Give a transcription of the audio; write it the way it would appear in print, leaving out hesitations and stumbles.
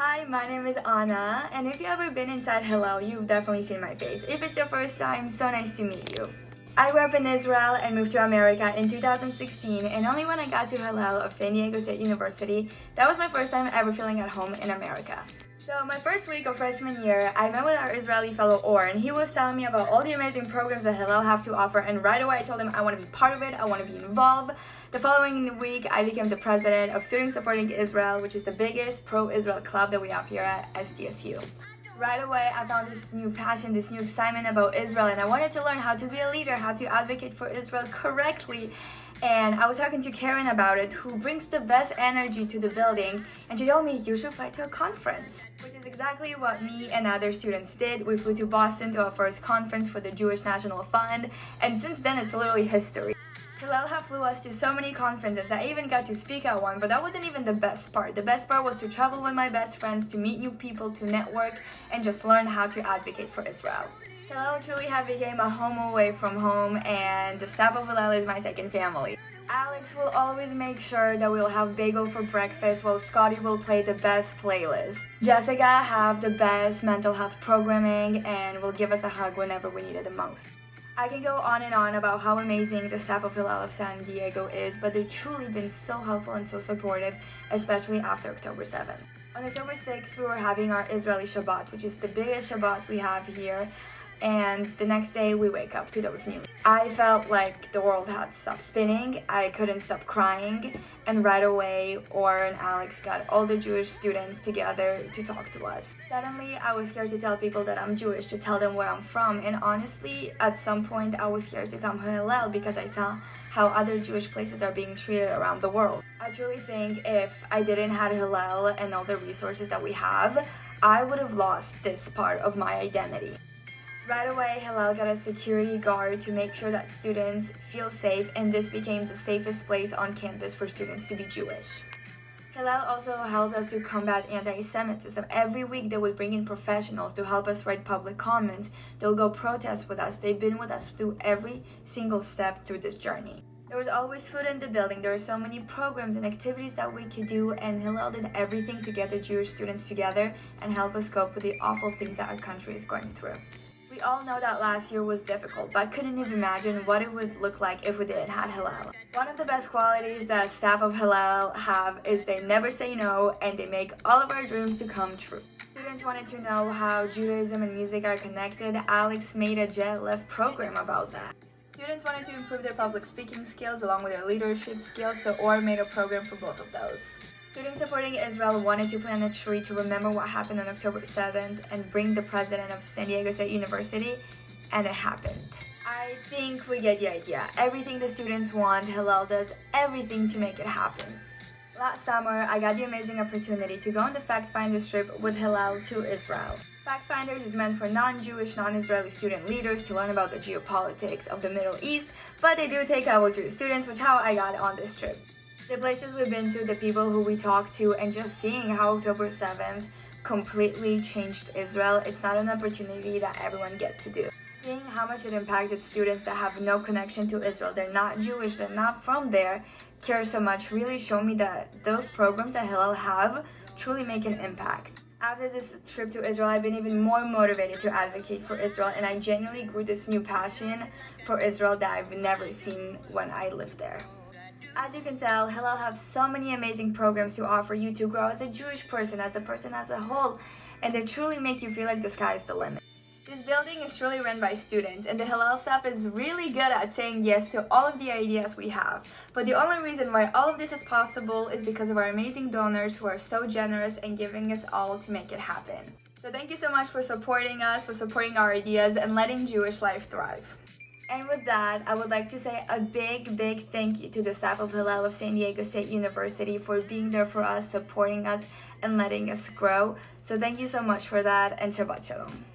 Hi, my name is Anna, and if you've ever been inside Hillel, you've definitely seen my face. If it's your first time, so nice to meet you. I grew up in Israel and moved to America in 2016, and only when I got to Hillel of San Diego State University, that was my first time ever feeling at home in America. So my first week of freshman year, I met with our Israeli fellow Or, and he was telling me about all the amazing programs that Hillel have to offer, and right away I told him I want to be part of it, I want to be involved. The following week, I became the president of Students Supporting Israel, which is the biggest pro-Israel club that we have here at SDSU. Right away, I found this new passion, this new excitement about Israel, and I wanted to learn how to be a leader, how to advocate for Israel correctly. And I was talking to Karen about it, who brings the best energy to the building, and she told me, you should fly to a conference, which is exactly what me and other students did. We flew to Boston to our first conference for the Jewish National Fund, and since then it's literally history. Hillel have flew us to so many conferences. I even got to speak at one, but that wasn't even the best part. The best part was to travel with my best friends, to meet new people, to network, and just learn how to advocate for Israel. Hillel truly have become a home away from home, and the staff of Hillel is my second family. Alex will always make sure that we'll have bagel for breakfast, while Scotty will play the best playlist. Jessica have the best mental health programming and will give us a hug whenever we need it the most. I can go on and on about how amazing the staff of Hillel of San Diego is, but they've truly been so helpful and so supportive, especially after October 7th. On October 6th, we were having our Israeli Shabbat, which is the biggest Shabbat we have here, and the next day we wake up to those news. I felt like the world had stopped spinning, I couldn't stop crying, and right away Or and Alex got all the Jewish students together to talk to us. Suddenly I was scared to tell people that I'm Jewish, to tell them where I'm from, and honestly at some point I was scared to come to Hillel because I saw how other Jewish places are being treated around the world. I truly think if I didn't have Hillel and all the resources that we have, I would have lost this part of my identity. Right away, Hillel got a security guard to make sure that students feel safe, and this became the safest place on campus for students to be Jewish. Hillel also helped us to combat anti-Semitism. Every week they would bring in professionals to help us write public comments. They'll go protest with us. They've been with us through every single step through this journey. There was always food in the building. There were so many programs and activities that we could do, and Hillel did everything to get the Jewish students together and help us cope with the awful things that our country is going through. We all know that last year was difficult, but couldn't even imagine what it would look like if we didn't have Hillel. One of the best qualities that staff of Hillel have is they never say no, and they make all of our dreams to come true. Students wanted to know how Judaism and music are connected. Alex made a Jet Left program about that. Students wanted to improve their public speaking skills along with their leadership skills, so Or made a program for both of those. Students Supporting Israel wanted to plant a tree to remember what happened on October 7th and bring the president of San Diego State University, and it happened. I think we get the idea. Everything the students want, Hillel does everything to make it happen. Last summer, I got the amazing opportunity to go on the Fact Finders trip with Hillel to Israel. Fact Finders is meant for non-Jewish, non-Israeli student leaders to learn about the geopolitics of the Middle East, but they do take our Jewish students, which is how I got on this trip. The places we've been to, the people who we talked to, and just seeing how October 7th completely changed Israel, it's not an opportunity that everyone gets to do. Seeing how much it impacted students that have no connection to Israel, they're not Jewish, they're not from there, care so much, really showed me that those programs that Hillel have truly make an impact. After this trip to Israel, I've been even more motivated to advocate for Israel, and I genuinely grew this new passion for Israel that I've never seen when I lived there. As you can tell, Hillel have so many amazing programs to offer you to grow as a Jewish person, as a whole, and they truly make you feel like the sky is the limit. This building is truly run by students, and the Hillel staff is really good at saying yes to all of the ideas we have. But the only reason why all of this is possible is because of our amazing donors who are so generous and giving us all to make it happen. So thank you so much for supporting us, for supporting our ideas, and letting Jewish life thrive. And with that, I would like to say a big thank you to the staff of Hillel of San Diego State University for being there for us, supporting us, and letting us grow. So thank you so much for that, and Shabbat Shalom.